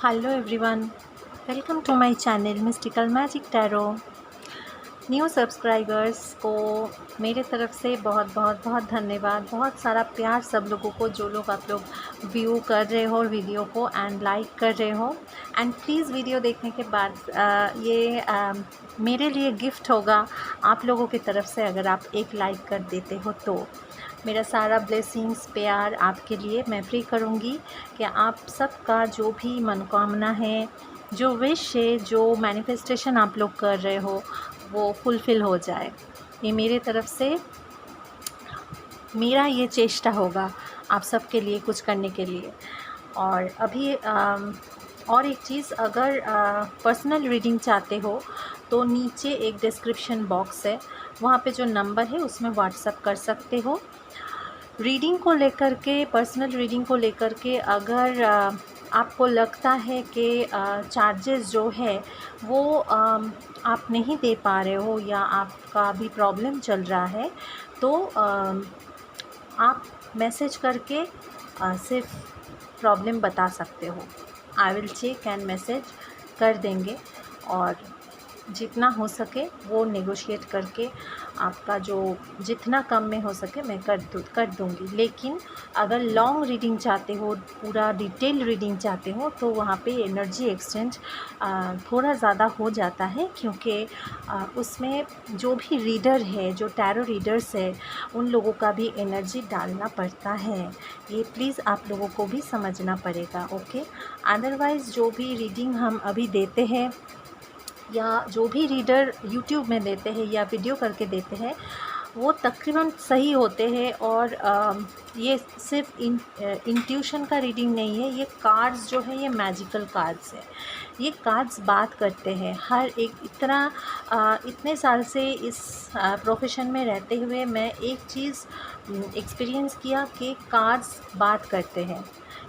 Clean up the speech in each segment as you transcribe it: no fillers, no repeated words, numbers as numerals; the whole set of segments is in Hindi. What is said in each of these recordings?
Hello everyone, welcome to my channel mystical magic tarot. New subscribers को मेरे तरफ से बहुत बहुत बहुत धन्यवाद। बहुत सारा प्यार सब लोगों को, जो लोग आप लोग व्यू कर रहे हो वीडियो को एंड लाइक कर रहे हो। एंड प्लीज़ वीडियो देखने के बाद ये मेरे लिए गिफ्ट होगा आप लोगों की तरफ से, अगर आप एक लाइक कर देते हो तो। मेरा सारा ब्लेसिंग्स प्यार आपके लिए मैं प्रे करूँगी कि आप सबका जो भी मनोकामना है, जो विश है, जो मैनिफेस्टेशन आप लोग कर रहे हो वो फुलफ़िल हो जाए। ये मेरे तरफ से मेरा ये चेष्टा होगा आप सबके लिए कुछ करने के लिए। और अभी और एक चीज़, अगर पर्सनल रीडिंग चाहते हो तो नीचे एक डिस्क्रिप्शन बॉक्स है, वहाँ पे जो नंबर है उसमें व्हाट्सअप कर सकते हो। रीडिंग को लेकर के, पर्सनल रीडिंग को लेकर के अगर आपको लगता है कि चार्जेस जो है वो आप नहीं दे पा रहे हो या आपका भी प्रॉब्लम चल रहा है, तो आप मैसेज करके सिर्फ प्रॉब्लम बता सकते हो। I will check and message कर देंगे, और जितना हो सके वो नेगोशिएट करके आपका जो जितना कम में हो सके मैं कर दूँगी। लेकिन अगर लॉन्ग रीडिंग चाहते हो, पूरा डिटेल रीडिंग चाहते हो, तो वहाँ पे एनर्जी एक्सचेंज थोड़ा ज़्यादा हो जाता है, क्योंकि उसमें जो भी रीडर है, जो टैरो रीडर्स है, उन लोगों का भी एनर्जी डालना पड़ता है। ये प्लीज़ आप लोगों को भी समझना पड़ेगा, ओके। अदरवाइज़ जो भी रीडिंग हम अभी देते हैं या जो भी रीडर यूट्यूब में देते हैं या वीडियो करके देते हैं, वो तकरीबन सही होते हैं। और ये सिर्फ इंट्यूशन का रीडिंग नहीं है, ये कार्ड्स जो है ये मैजिकल कार्ड्स है। ये कार्ड्स बात करते हैं। हर एक इतने साल से इस प्रोफेशन में रहते हुए मैं एक चीज़ एक्सपीरियंस किया कि कार्ड्स बात करते हैं।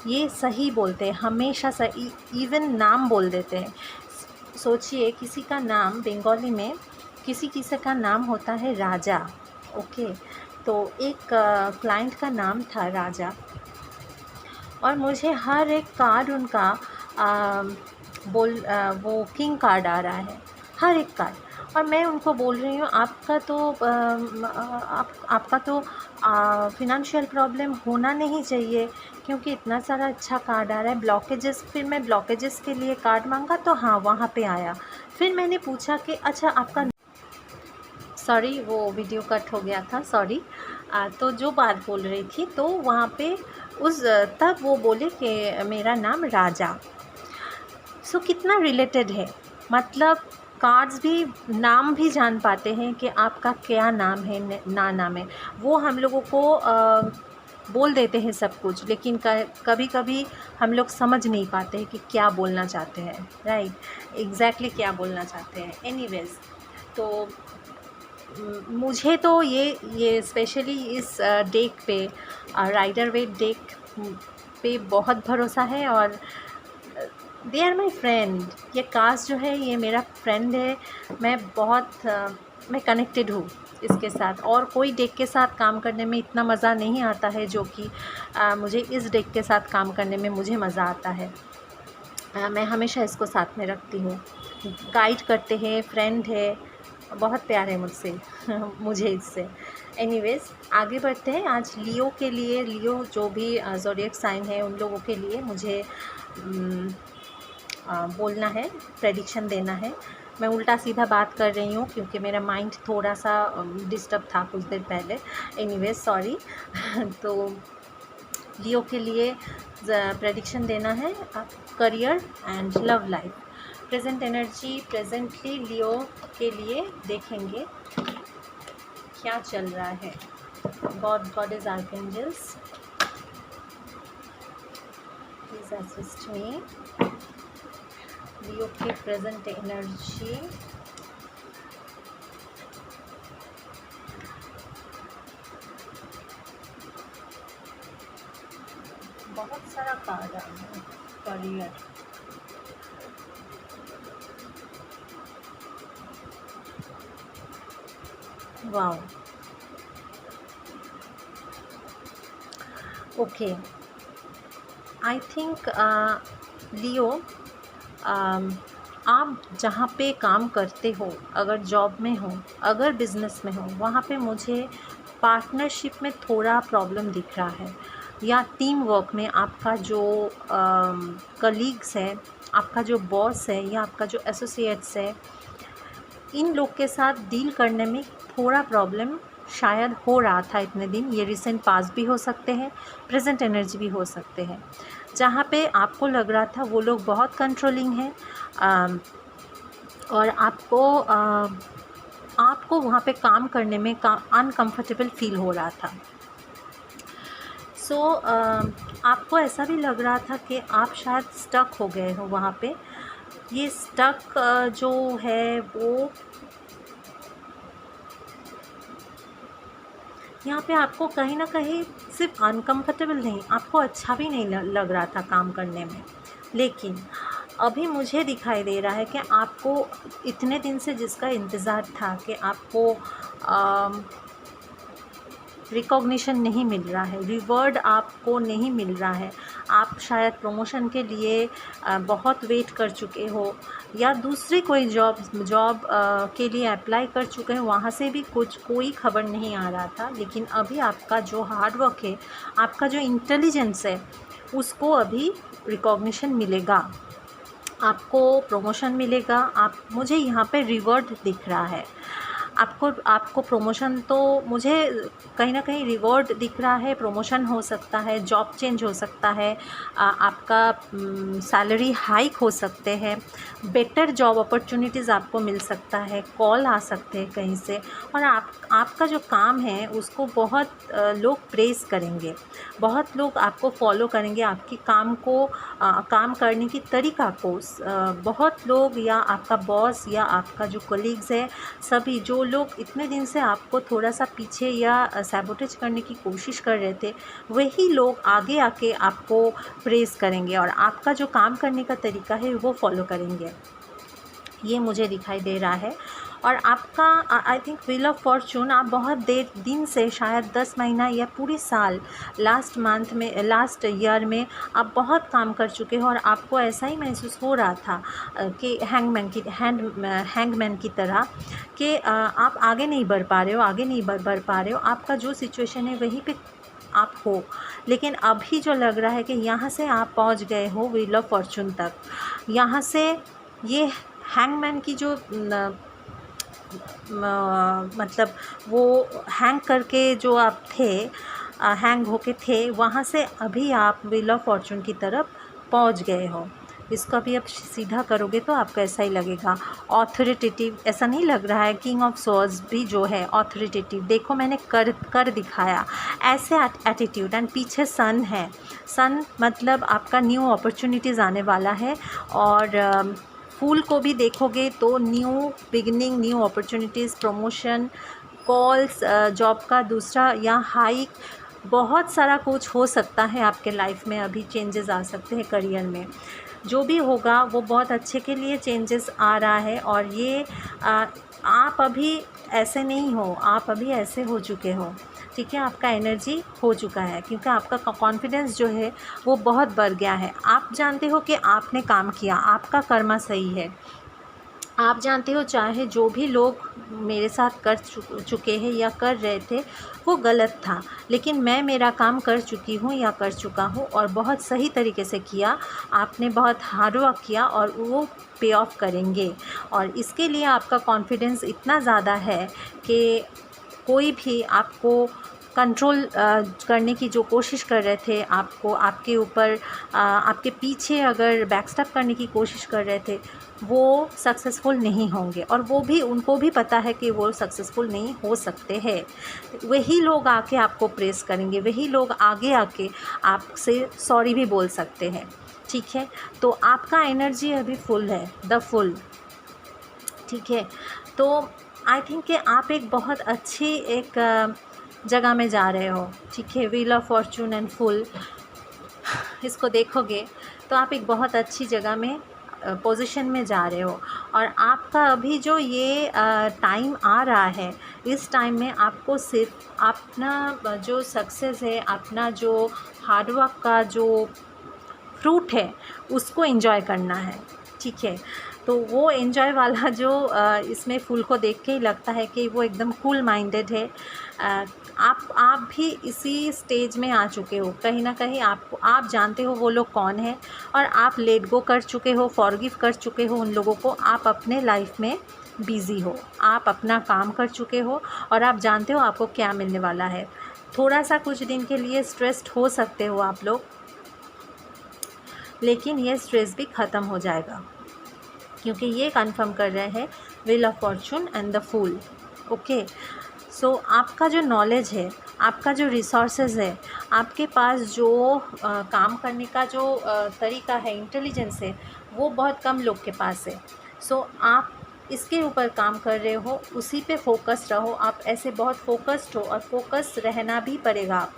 ये सही बोलते हैं, हमेशा सही, इवन नाम बोल देते हैं। सोचिए, किसी का नाम बंगाली में किसी का नाम होता है राजा, ओके। तो एक क्लाइंट का नाम था राजा, और मुझे हर एक कार्ड उनका वो किंग कार्ड आ रहा है, हर एक कार्ड। और मैं उनको बोल रही हूँ आपका तो फिनंशियल प्रॉब्लम होना नहीं चाहिए, क्योंकि इतना सारा अच्छा कार्ड आ रहा है। ब्लॉकेजेस, फिर मैं ब्लॉकेजेस के लिए कार्ड मांगा तो हाँ, वहाँ पे आया। फिर मैंने पूछा कि अच्छा आपका, सॉरी वो वीडियो कट हो गया था, सॉरी। तो जो बात बोल रही थी, तो वहाँ पे तब वो बोले कि मेरा नाम राजा। सो कितना रिलेटेड है, मतलब कार्ड्स भी नाम भी जान पाते हैं कि आपका क्या नाम है, ना नाम है। वो हम लोगों को बोल देते हैं सब कुछ, लेकिन कभी कभी हम लोग समझ नहीं पाते हैं कि क्या बोलना चाहते हैं, राइट, एग्जैक्टली क्या बोलना चाहते हैं। एनीवेज, तो मुझे तो ये स्पेशली इस डेक पे, राइडर वेट डेक पे बहुत भरोसा है। और दे आर माई फ्रेंड, ये कास्ट जो है ये मेरा फ्रेंड है। मैं कनेक्टेड हूँ इसके साथ, और कोई डेक के साथ काम करने में इतना मज़ा नहीं आता है जो कि मुझे इस डेक के साथ काम करने में मुझे मज़ा आता है। मैं हमेशा इसको साथ में रखती हूँ, गाइड करते हैं, फ्रेंड है, बहुत प्यार है मुझसे मुझे इससे। एनीवेज, आगे बढ़ते हैं। आज लियो के लिए, लियो जो भी ज़ोडिएक साइन है, उन लोगों के लिए मुझे बोलना है, प्रेडिक्शन देना है। मैं उल्टा सीधा बात कर रही हूँ क्योंकि मेरा माइंड थोड़ा सा डिस्टर्ब था कुछ देर पहले। एनीवेज, सॉरी तो लियो के लिए प्रेडिक्शन देना है, career and love life. Present energy presently Leo के लिए देखेंगे क्या चल रहा है। Goddess archangels, please assist me. Leo के प्रेजेंट एनर्जी, बहुत सारा कार्ड आ रहा है। Career, wow, okay. I think Leo, आप जहाँ पे काम करते हो, अगर जॉब में हो, अगर बिज़नेस में हो, वहाँ पे मुझे पार्टनरशिप में थोड़ा प्रॉब्लम दिख रहा है, या टीम वर्क में आपका जो कलीग्स है, आपका जो बॉस है या आपका जो एसोसिएट्स है, इन लोग के साथ डील करने में थोड़ा प्रॉब्लम शायद हो रहा था इतने दिन। ये रिसेंट पास भी हो सकते हैं, प्रेजेंट एनर्जी भी हो सकते हैं, जहाँ पे आपको लग रहा था वो लोग बहुत कंट्रोलिंग हैं, और आपको वहाँ पे काम करने में अनकंफर्टेबल फील हो रहा था। सो आपको ऐसा भी लग रहा था कि आप शायद स्टक हो गए हो वहाँ पे। ये स्टक जो है वो यहाँ पे आपको कहीं ना कहीं सिर्फ अनकंफर्टेबल नहीं, आपको अच्छा भी नहीं लग रहा था काम करने में। लेकिन अभी मुझे दिखाई दे रहा है कि आपको इतने दिन से जिसका इंतज़ार था कि आपको रिकॉग्निशन नहीं मिल रहा है, रिवॉर्ड आपको नहीं मिल रहा है, आप शायद प्रमोशन के लिए बहुत वेट कर चुके हो, या दूसरी कोई जॉब के लिए अप्लाई कर चुके हैं, वहाँ से भी कोई खबर नहीं आ रहा था। लेकिन अभी आपका जो हार्ड वर्क है, आपका जो इंटेलिजेंस है, उसको अभी रिकॉग्निशन मिलेगा, आपको प्रमोशन मिलेगा। मुझे यहाँ पे रिवॉर्ड दिख रहा है। आपको प्रमोशन तो मुझे कहीं ना कहीं रिवॉर्ड दिख रहा है, प्रमोशन हो सकता है, जॉब चेंज हो सकता है, आपका सैलरी हाइक हो सकते हैं, बेटर जॉब अपॉर्चुनिटीज़ आपको मिल सकता है, कॉल आ सकते हैं कहीं से, और आपका जो काम है उसको बहुत लोग प्रेज़ करेंगे, बहुत लोग आपको फॉलो करेंगे, आपकी काम करने की तरीक़ा को बहुत लोग, या आपका बॉस या आपका जो कलीग्स है, सभी जो लोग इतने दिन से आपको थोड़ा सा पीछे या सैबोटेज करने की कोशिश कर रहे थे, वही लोग आगे आके आपको प्रेज़ करेंगे और आपका जो काम करने का तरीका है वो फॉलो करेंगे। ये मुझे दिखाई दे रहा है। और आपका I think wheel of Fortune, आप बहुत दिन से, शायद 10 महीना या पूरे साल, लास्ट ईयर में आप बहुत काम कर चुके हो, और आपको ऐसा ही महसूस हो रहा था कि हैंगमैन की तरह कि आप आगे नहीं बढ़ पा रहे हो, आपका जो सिचुएशन है वहीं पे आप हो। लेकिन अभी जो लग रहा है कि यहाँ से आप पहुँच गए हो व्हील ऑफ फॉर्चून तक, यहाँ से ये हैंगमैन की जो मतलब वो हैंग करके जो आप थे, हैंग होके थे, वहाँ से अभी आप व्हील ऑफ फॉर्चून की तरफ पहुँच गए हो। इसको अभी आप सीधा करोगे तो आपको ऐसा ही लगेगा, ऑथोरिटेटिव ऐसा नहीं लग रहा है। किंग ऑफ सॉर्ड्स भी जो है ऑथोरिटेटिव, देखो मैंने कर दिखाया, ऐसे एटीट्यूड। एंड पीछे सन है, सन मतलब आपका न्यू अपॉर्चुनिटीज़ आने वाला है। और फूल को भी देखोगे तो new beginning, new opportunities, promotion, calls, job का दूसरा या हाइक, बहुत सारा कुछ हो सकता है आपके लाइफ में। अभी चेंजेस आ सकते हैं करियर में, जो भी होगा वो बहुत अच्छे के लिए चेंजेस आ रहा है। और ये आप अभी ऐसे नहीं हो, आप अभी ऐसे हो चुके हो, ठीक है, आपका एनर्जी हो चुका है, क्योंकि आपका कॉन्फिडेंस जो है वो बहुत बढ़ गया है। आप जानते हो कि आपने काम किया, आपका कर्मा सही है। आप जानते हो चाहे जो भी लोग मेरे साथ कर चुके हैं या कर रहे थे वो गलत था, लेकिन मैं मेरा काम कर चुकी हूँ या कर चुका हूँ, और बहुत सही तरीके से किया। आपने बहुत हार्ड वर्क किया और वो पे ऑफ करेंगे। और इसके लिए आपका कॉन्फिडेंस इतना ज़्यादा है कि कोई भी आपको कंट्रोल करने की जो कोशिश कर रहे थे, आपको आपके ऊपर आपके पीछे अगर बैकस्टैप करने की कोशिश कर रहे थे, वो सक्सेसफुल नहीं होंगे। और वो भी, उनको भी पता है कि वो सक्सेसफुल नहीं हो सकते हैं। वही लोग आके आपको प्रेस करेंगे, वही लोग आगे आके आपसे सॉरी भी बोल सकते हैं, ठीक है। तो आपका एनर्जी अभी फुल है, द फुल, ठीक है। तो आई थिंक कि आप एक बहुत अच्छी एक जगह में जा रहे हो, ठीक है। Wheel of fortune and full, इसको देखोगे तो आप एक बहुत अच्छी जगह में पोजीशन में जा रहे हो। और आपका अभी जो ये टाइम आ रहा है, इस टाइम में आपको सिर्फ अपना जो सक्सेस है, अपना जो हार्डवर्क का जो फ्रूट है, उसको एंजॉय करना है, ठीक है। तो वो एन्जॉय वाला जो इसमें फूल को देख के ही लगता है कि वो एकदम कूल माइंडेड है। आप भी इसी स्टेज में आ चुके हो, कहीं ना कहीं आप जानते हो वो लोग कौन है, और आप लेट गो कर चुके हो, फॉरगिव कर चुके हो उन लोगों को। आप अपने लाइफ में बिज़ी हो, आप अपना काम कर चुके हो और आप जानते हो आपको क्या मिलने वाला है। थोड़ा सा कुछ दिन के लिए स्ट्रेस्ड हो सकते हो आप लोग, लेकिन ये स्ट्रेस भी ख़त्म हो जाएगा, क्योंकि ये कंफर्म कर रहे हैं wheel of fortune and the fool. Okay, so आपका जो नॉलेज है, आपका जो रिसोर्सेज है, आपके पास जो काम करने का जो तरीका है, इंटेलिजेंस है, वो बहुत कम लोग के पास है। सो आप इसके ऊपर काम कर रहे हो, उसी पे फोकस्ड रहो। आप ऐसे बहुत फोकस्ड हो, और फोकस रहना भी पड़ेगा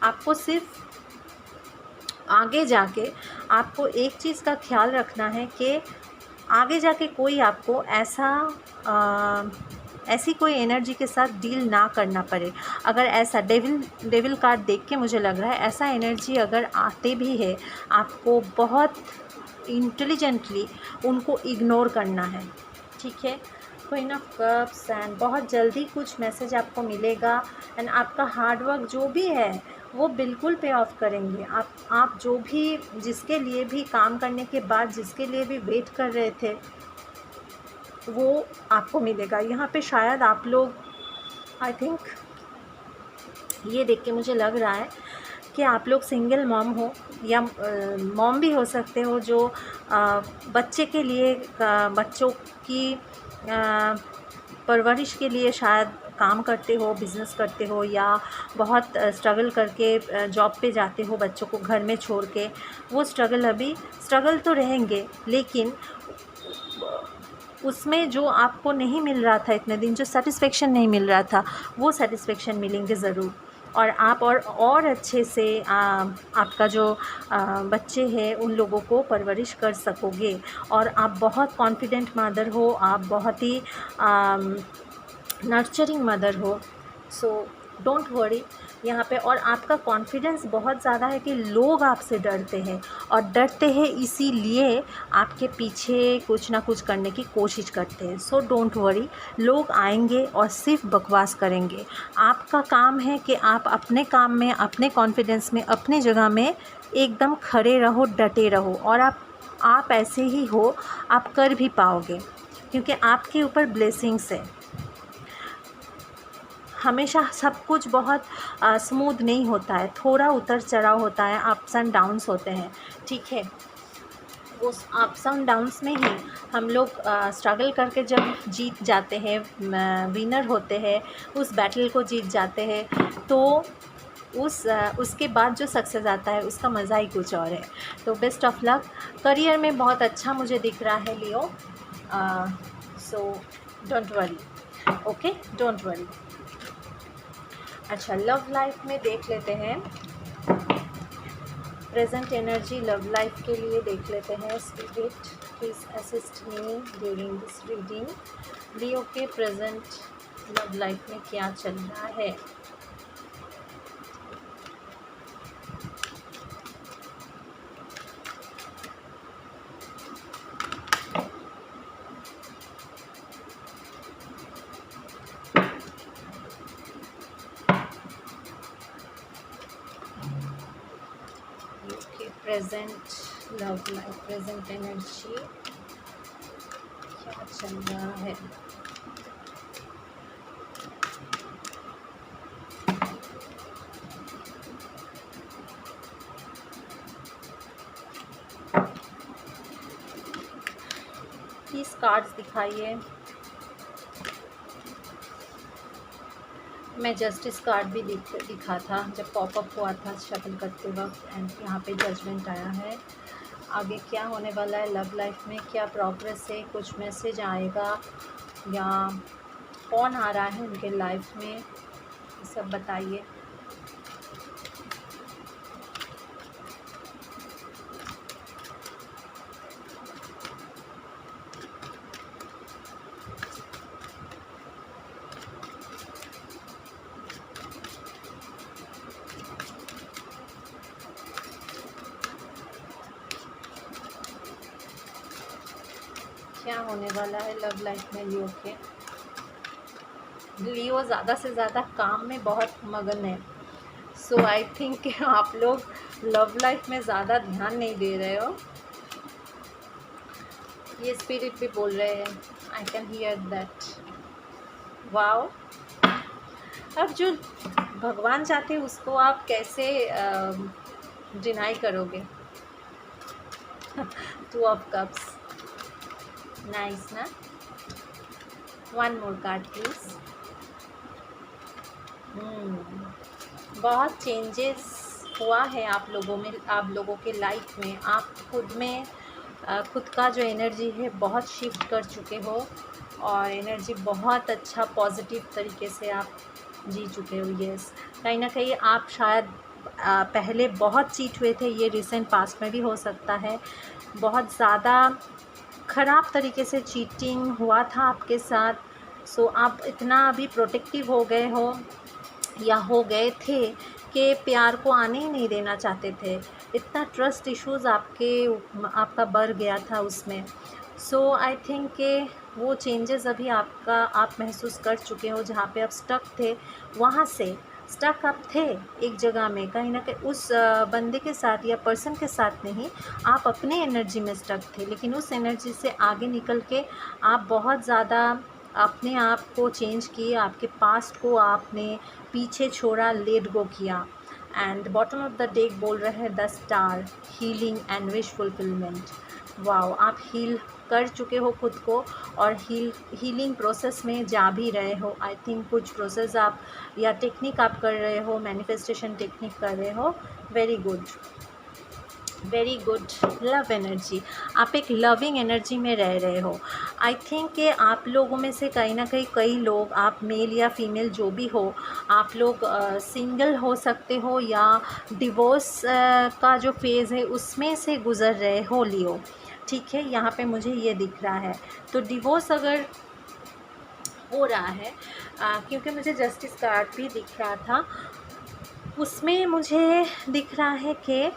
आपको सिर्फ आगे जाके आपको एक चीज़ का ख्याल रखना है कि आगे जाके कोई आपको ऐसी कोई एनर्जी के साथ डील ना करना पड़े। अगर ऐसा डेविल कार्ड देख के मुझे लग रहा है ऐसा एनर्जी अगर आते भी है, आपको बहुत इंटेलिजेंटली उनको इग्नोर करना है, ठीक है। क्वीन ऑफ कप्स, एंड बहुत जल्दी कुछ मैसेज आपको मिलेगा, एंड आपका हार्डवर्क जो भी है वो बिल्कुल पे ऑफ करेंगे। आप जो भी, जिसके लिए भी काम करने के बाद जिसके लिए भी वेट कर रहे थे, वो आपको मिलेगा। यहाँ पे शायद आप लोग, आई थिंक ये देख के मुझे लग रहा है कि आप लोग सिंगल मॉम हो, या मॉम भी हो सकते हो जो बच्चे के लिए, बच्चों की परवरिश के लिए शायद काम करते हो, बिज़नेस करते हो, या बहुत स्ट्रगल करके जॉब पे जाते हो बच्चों को घर में छोड़ के। वो स्ट्रगल तो रहेंगे, लेकिन उसमें जो आपको नहीं मिल रहा था इतने दिन, जो सेटिस्फेक्शन नहीं मिल रहा था, वो सेटिस्फेक्शन मिलेंगे ज़रूर। और आप और अच्छे से आपका जो बच्चे हैं उन लोगों को परवरिश कर सकोगे। और आप बहुत कॉन्फिडेंट मदर हो, आप बहुत ही नर्चरिंग मदर हो। सो डोंट वरी यहाँ पे। और आपका कॉन्फिडेंस बहुत ज़्यादा है कि लोग आपसे डरते हैं, और डरते हैं इसीलिए आपके पीछे कुछ ना कुछ करने की कोशिश करते हैं। सो डोंट वरी, लोग आएंगे और सिर्फ बकवास करेंगे। आपका काम है कि आप अपने काम में, अपने कॉन्फिडेंस में, अपनी जगह में एकदम खड़े रहो, डटे रहो। और आप ऐसे ही हो, आप कर भी पाओगे, क्योंकि आपके ऊपर ब्लेसिंग्स है। हमेशा सब कुछ बहुत स्मूथ नहीं होता है, थोड़ा उतर चढ़ाव होता है, अप्स एंड डाउन्स होते हैं, ठीक है। उस अप्स एंड डाउन्स में ही हम लोग स्ट्रगल करके जब जीत जाते हैं, विनर होते हैं, उस बैटल को जीत जाते हैं, तो उसके बाद जो सक्सेस आता है उसका मज़ा ही कुछ और है। तो बेस्ट ऑफ लक। करियर में बहुत अच्छा मुझे दिख रहा है Leo, so don't worry, okay, don't worry. अच्छा, लव लाइफ में देख लेते हैं, प्रेजेंट एनर्जी लव लाइफ के लिए देख लेते हैं। Spirit please assist me during this reading. Leo के प्रेजेंट लव लाइफ में क्या चल रहा है। Present love life, present energy क्या चल रहा है। प्लीज कार्ड्स दिखाइए। मैं जस्टिस कार्ड भी दिखा था जब पॉपअप हुआ था शफल करते वक्त, एंड यहाँ पे जजमेंट आया है। आगे क्या होने वाला है लव लाइफ में, क्या प्रोग्रेस है, कुछ मैसेज आएगा, या कौन आ रहा है उनके लाइफ में, ये सब बताइए। क्या होने वाला है लव लाइफ में लियो के? लियो ज़्यादा से ज़्यादा काम में बहुत मगन है। सो आई थिंक आप लोग लव लाइफ में ज़्यादा ध्यान नहीं दे रहे हो, ये स्पिरिट भी बोल रहे हैं। I can hear that. Wow, अब जो भगवान चाहते हैं उसको आप कैसे डिनाई करोगे? 2 ऑफ कप्स, नाइस ना। 1 मोर कार्ड प्लीज। बहुत चेंजेस हुआ है आप लोगों में, आप लोगों के लाइफ में। आप खुद में खुद का जो एनर्जी है बहुत शिफ्ट कर चुके हो, और एनर्जी बहुत अच्छा पॉजिटिव तरीके से आप जी चुके हो। यस, कहीं ना कहीं आप शायद पहले बहुत चीट हुए थे, ये रिसेंट पास्ट में भी हो सकता है। बहुत ज़्यादा ख़राब तरीके से चीटिंग हुआ था आपके साथ। सो आप इतना अभी प्रोटेक्टिव हो गए हो या हो गए थे कि प्यार को आने ही नहीं देना चाहते थे। इतना ट्रस्ट इश्यूज़ आपका बढ़ गया था उसमें। सो आई थिंक कि वो चेंजेस अभी आप महसूस कर चुके हो। जहाँ पे आप स्टक थे, वहाँ से स्टक आप थे एक जगह में, कहीं ना कहीं उस बंदे के साथ या पर्सन के साथ नहीं, आप अपने एनर्जी में स्टक थे। लेकिन उस एनर्जी से आगे निकल के आप बहुत ज़्यादा अपने आप को चेंज किए, आपके पास्ट को आपने पीछे छोड़ा, लेट गो किया। And bottom of the deck बोल रहे हैं the star, healing and wish fulfilment. Wow, आप हील कर चुके हो खुद को, और हीलिंग प्रोसेस में जा भी रहे हो। आई थिंक कुछ प्रोसेस आप या टेक्निक आप कर रहे हो, मैनिफेस्टेशन टेक्निक कर रहे हो। Very good, very good. Love energy, आप एक लविंग एनर्जी में रह रहे हो। आई थिंक कि आप लोगों में से कहीं ना कहीं कई लोग, आप मेल या फीमेल जो भी हो, आप लोग सिंगल हो सकते हो या डिवोर्स का जो फेज़ है उसमें से गुज़र रहे हो लियो। ठीक है, यहाँ पे मुझे ये दिख रहा है। तो डिवोर्स अगर हो रहा है, क्योंकि मुझे जस्टिस कार्ड भी दिख रहा था, उसमें मुझे दिख रहा है कि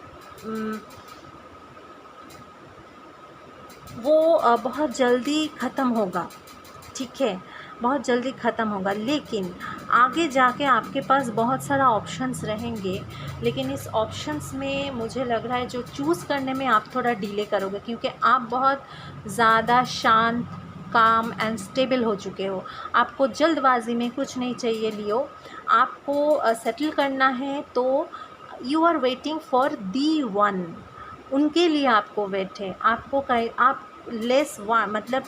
वो बहुत जल्दी ख़त्म होगा। ठीक है, बहुत जल्दी ख़त्म होगा, लेकिन आगे जाके आपके पास बहुत सारा ऑप्शंस रहेंगे। लेकिन इस ऑप्शंस में मुझे लग रहा है जो चूज़ करने में आप थोड़ा डिले करोगे, क्योंकि आप बहुत ज़्यादा शांत, काम एंड स्टेबल हो चुके हो। आपको जल्दबाजी में कुछ नहीं चाहिए लियो। आपको सेटल करना है तो you are waiting for the one, उनके लिए आपको वेट है। आपको आप लेस मतलब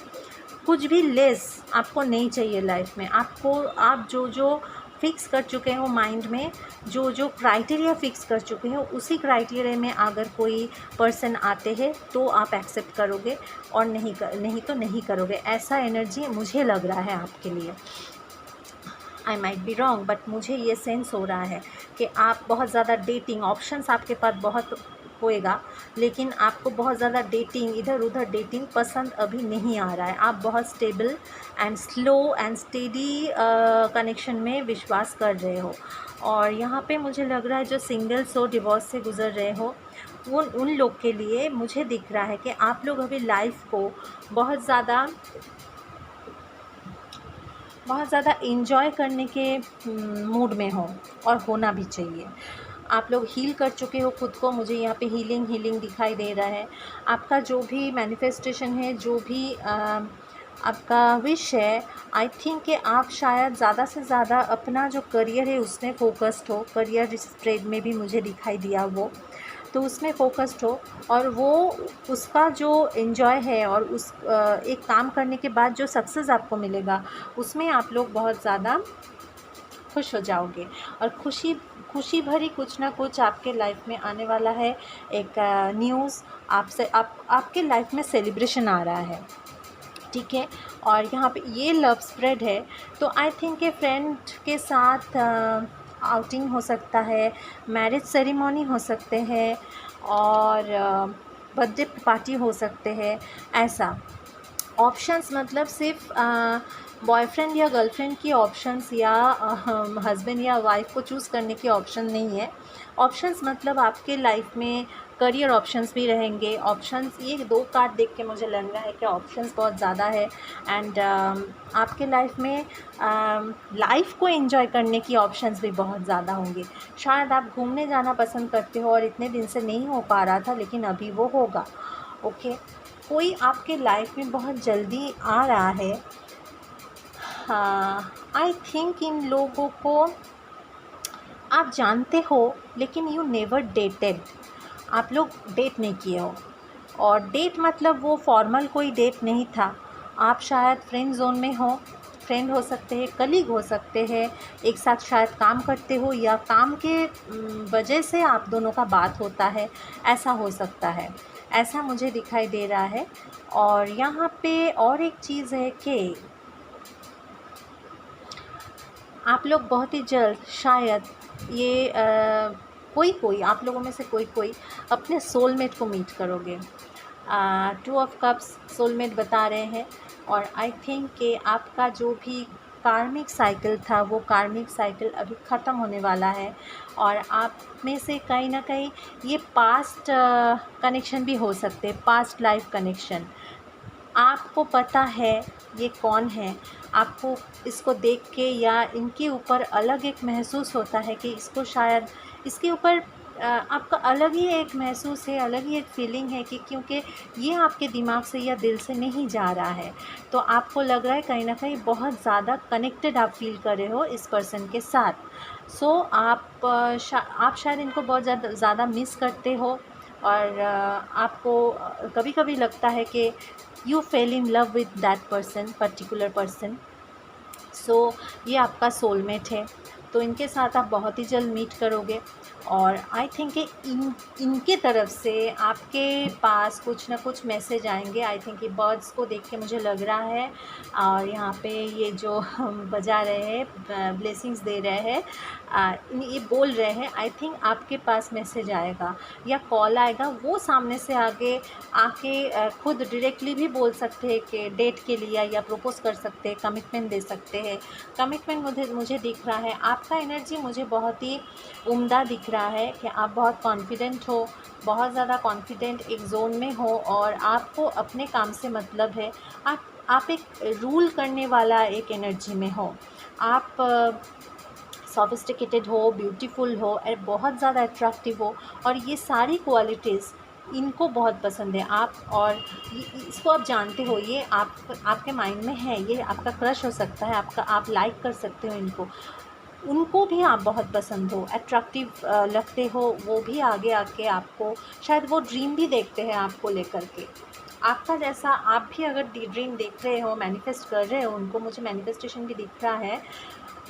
कुछ भी लेस आपको नहीं चाहिए लाइफ में। आप जो फिक्स कर चुके हो माइंड में, जो क्राइटेरिया फिक्स कर चुके हो, उसी क्राइटेरिया में अगर कोई पर्सन आते हैं तो आप एक्सेप्ट करोगे, और नहीं तो नहीं करोगे। ऐसा एनर्जी मुझे लग रहा है आपके लिए। I might be wrong, but मुझे ये सेंस हो रहा है कि आप बहुत ज़्यादा डेटिंग ऑप्शंस आपके पास बहुत होएगा, लेकिन आपको बहुत ज़्यादा डेटिंग, इधर उधर डेटिंग पसंद अभी नहीं आ रहा है। आप बहुत stable and slow and steady connection में विश्वास कर रहे हो। और यहाँ पे मुझे लग रहा है जो सिंगल्स हो, डिवोर्स से गुज़र रहे हो, उन लोग के लिए मुझे दिख रहा है कि आप लोग अभी लाइफ को बहुत ज़्यादा एंजॉय करने के मूड में हो, और होना भी चाहिए। आप लोग हील कर चुके हो खुद को, मुझे यहाँ पे हीलिंग दिखाई दे रहा है। आपका जो भी मैनिफेस्टेशन है, जो भी आपका विश है, आई थिंक कि आप शायद ज़्यादा से ज़्यादा अपना जो करियर है उसमें फ़ोकस्ड हो। करियर स्प्रेड में भी मुझे दिखाई दिया वो, तो उसमें फ़ोकस्ड हो, और वो उसका जो एंजॉय है, और उस एक काम करने के बाद जो सक्सेस आपको मिलेगा, उसमें आप लोग बहुत ज़्यादा खुश हो जाओगे। और खुशी भरी कुछ ना कुछ आपके लाइफ में आने वाला है। एक न्यूज़ आपके लाइफ में सेलिब्रेशन आ रहा है। ठीक है, और यहाँ पे ये लव स्प्रेड है, तो आई थिंक कि फ्रेंड के साथ आउटिंग हो सकता है, मैरिज सेरेमनी हो सकते हैं, और बर्थडे पार्टी हो सकते हैं। ऐसा ऑप्शंस मतलब सिर्फ बॉयफ्रेंड या गर्लफ्रेंड की ऑप्शंस, या हस्बैंड या वाइफ को चूज़ करने की ऑप्शन नहीं है। ऑप्शंस मतलब आपके लाइफ में करियर ऑप्शंस भी रहेंगे। ऑप्शंस, ये 2 कार्ड देख के मुझे लग रहा है कि ऑप्शंस बहुत ज़्यादा है। एंड आपके लाइफ में लाइफ को एंजॉय करने की ऑप्शंस भी बहुत ज़्यादा होंगे। शायद आप घूमने जाना पसंद करते हो और इतने दिन से नहीं हो पा रहा था, लेकिन अभी वो होगा। ओके, कोई आपके लाइफ में बहुत जल्दी आ रहा है। आई थिंक इन लोगों को आप जानते हो, लेकिन यू नेवर डेटेड। आप लोग डेट नहीं किए हो, और डेट मतलब वो फॉर्मल कोई डेट नहीं था। आप शायद फ्रेंड जोन में हो, फ्रेंड हो सकते हैं, कलीग हो सकते हैं, एक साथ शायद काम करते हो, या काम के वजह से आप दोनों का बात होता है, ऐसा हो सकता है। ऐसा मुझे दिखाई दे रहा है। और यहाँ पे और एक चीज़ है कि आप लोग बहुत ही जल्द शायद ये कोई आप लोगों में से कोई अपने सोलमेट को मीट करोगे। 2 ऑफ कप्स सोलमेट बता रहे हैं। और आई थिंक कि आपका जो भी कार्मिक साइकिल था, वो कार्मिक साइकिल अभी ख़त्म होने वाला है। और आप में से कहीं ना कहीं ये पास्ट कनेक्शन भी हो सकते हैं, पास्ट लाइफ कनेक्शन। आपको पता है ये कौन है, आपको इसको देख के या इनके ऊपर अलग एक महसूस होता है कि इसको शायद इसके ऊपर आपका अलग ही एक महसूस है, अलग ही एक फीलिंग है कि क्योंकि ये आपके दिमाग से या दिल से नहीं जा रहा है, तो आपको लग रहा है कहीं ना कहीं बहुत ज़्यादा कनेक्टेड आप फील कर रहे हो इस पर्सन के साथ। सो आप शायद इनको बहुत ज़्यादा मिस करते हो। और आपको कभी कभी लगता है कि you fell in love with that person, particular person. So ये आपका सोलमेट है, तो इनके साथ आप बहुत ही जल्द मीट करोगे। और आई थिंक कि इनके तरफ से आपके पास कुछ ना कुछ मैसेज आएंगे। आई थिंक ये बर्ड्स को देख के मुझे लग रहा है, और यहाँ पे ये जो हम बजा रहे हैं, ब्लेसिंग्स दे रहे हैं, ये बोल रहे हैं। आई थिंक आपके पास मैसेज आएगा या कॉल आएगा, वो सामने से आके खुद डायरेक्टली भी बोल सकते हैं कि डेट के लिए, या प्रपोज कर सकते हैं, कमिटमेंट दे सकते हैं। कमिटमेंट मुझे दिख रहा है। आपका एनर्जी मुझे बहुत ही उम्दा दिख रहा है कि आप बहुत कॉन्फिडेंट हो, बहुत ज़्यादा कॉन्फिडेंट एक जोन में हो, और आपको अपने काम से मतलब है। आप एक रूल करने वाला एक एनर्जी में हो। आप सोफिस्टिकेटेड हो, ब्यूटीफुल हो, और बहुत ज़्यादा अट्रैक्टिव हो, और ये सारी क्वालिटीज़ इनको बहुत पसंद है। आप और इसको आप जानते हो, ये आपके माइंड में है, ये आपका क्रश हो सकता है, आप लाइक कर सकते हो इनको। उनको भी आप बहुत पसंद हो, अट्रैक्टिव लगते हो, वो भी आगे आके आपको शायद वो ड्रीम भी देखते हैं आपको लेकर के। आपका जैसा आप भी अगर ड्रीम देख रहे हो, मैनिफेस्ट कर रहे हो उनको, मुझे मैनिफेस्टेशन भी दिख रहा है,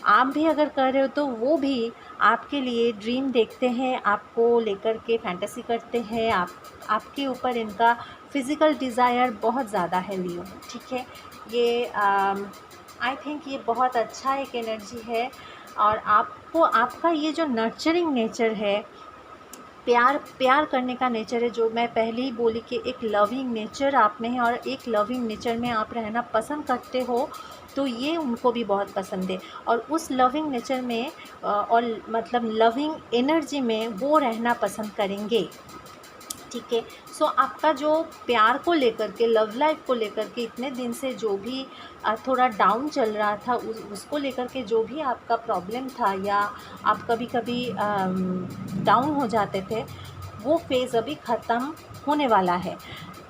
आप भी अगर कर रहे हो तो वो भी आपके लिए ड्रीम देखते हैं, आपको लेकर के फैंटेसी करते हैं। आपके ऊपर इनका फ़िज़िकल डिज़ायर बहुत ज़्यादा है लियो, ठीक है। ये आई थिंक ये बहुत अच्छा एक एनर्जी है। और आपको आपका ये जो नर्चरिंग नेचर है, प्यार करने का नेचर है, जो मैं पहले ही बोली कि एक लविंग नेचर आप में है, और एक लविंग नेचर में आप रहना पसंद करते हो, तो ये उनको भी बहुत पसंद है। और उस लविंग नेचर में और मतलब लविंग एनर्जी में वो रहना पसंद करेंगे, ठीक है। सो आपका जो प्यार को लेकर के, लव लाइफ को लेकर के इतने दिन से जो भी थोड़ा डाउन चल रहा था, उसको लेकर के जो भी आपका प्रॉब्लम था, या आप कभी कभी डाउन हो जाते थे, वो फेज़ अभी ख़त्म होने वाला है।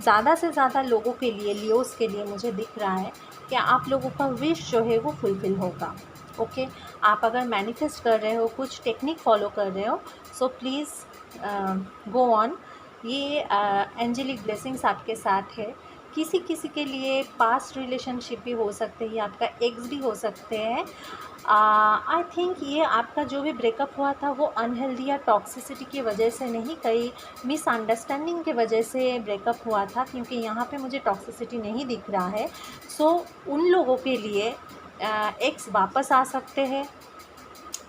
ज़्यादा से ज़्यादा लोगों के लिए, लियोस के लिए मुझे दिख रहा है कि आप लोगों का विश जो है वो फुलफ़िल होगा। ओके, आप अगर मैनिफेस्ट कर रहे हो, कुछ टेक्निक फॉलो कर रहे हो, सो प्लीज़ गो ऑन। ये एंजेलिक ब्लेसिंग्स आपके साथ है। किसी किसी के लिए पास्ट रिलेशनशिप भी हो सकते हैं, आपका एक्स भी हो सकते हैं। आई थिंक ये आपका जो भी ब्रेकअप हुआ था वो अनहेल्दी या टॉक्सिसिटी की वजह से नहीं, कई मिसअंडरस्टैंडिंग की वजह से ब्रेकअप हुआ था, क्योंकि यहाँ पे मुझे टॉक्सिसिटी नहीं दिख रहा है। सो उन लोगों के लिए एक्स वापस आ सकते हैं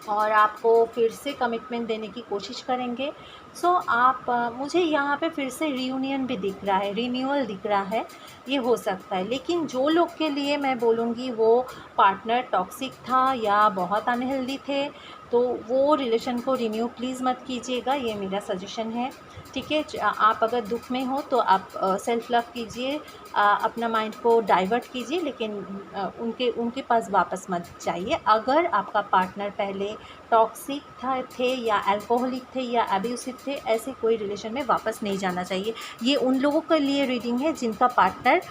और आपको फिर से कमिटमेंट देने की कोशिश करेंगे। सो आप मुझे यहाँ पे फिर से रीयूनियन भी दिख रहा है, रीन्यूअल दिख रहा है, ये हो सकता है। लेकिन जो लोग के लिए मैं बोलूँगी वो पार्टनर टॉक्सिक था या बहुत अनहेल्दी थे, तो वो रिलेशन को रिन्यू प्लीज़ मत कीजिएगा, ये मेरा सजेशन है। ठीक है, आप अगर दुख में हो तो आप सेल्फ़ लव कीजिए, अपना माइंड को डाइवर्ट कीजिए, लेकिन उनके पास वापस मत जाइए। अगर आपका पार्टनर पहले टॉक्सिक थे या अल्कोहलिक थे या अब्यूसिव थे, ऐसे कोई रिलेशन में वापस नहीं जाना चाहिए। ये उन लोगों के लिए रीडिंग है जिनका पार्टनर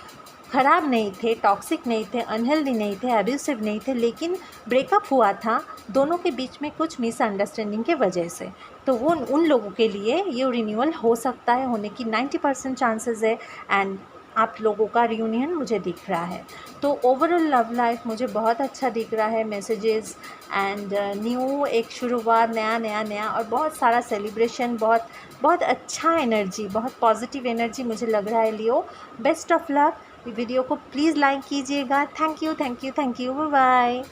ख़राब नहीं थे, टॉक्सिक नहीं थे, अनहेल्दी नहीं थे, एब्यूसिव नहीं थे, लेकिन ब्रेकअप हुआ था दोनों के बीच में कुछ मिसअंडरस्टैंडिंग के वजह से। तो वो उन लोगों के लिए ये रिन्यूअल हो सकता है, होने की 90% चांसेस है। एंड आप लोगों का रियूनियन मुझे दिख रहा है। तो ओवरऑल लव लाइफ मुझे बहुत अच्छा दिख रहा है, मैसेजेस एंड न्यू एक शुरुआत, नया नया नया और बहुत सारा सेलिब्रेशन, बहुत बहुत अच्छा एनर्जी, बहुत पॉजिटिव एनर्जी मुझे लग रहा है Leo. Best of luck. Video को प्लीज़ लाइक कीजिएगा। Thank you, thank you, thank you, bye bye.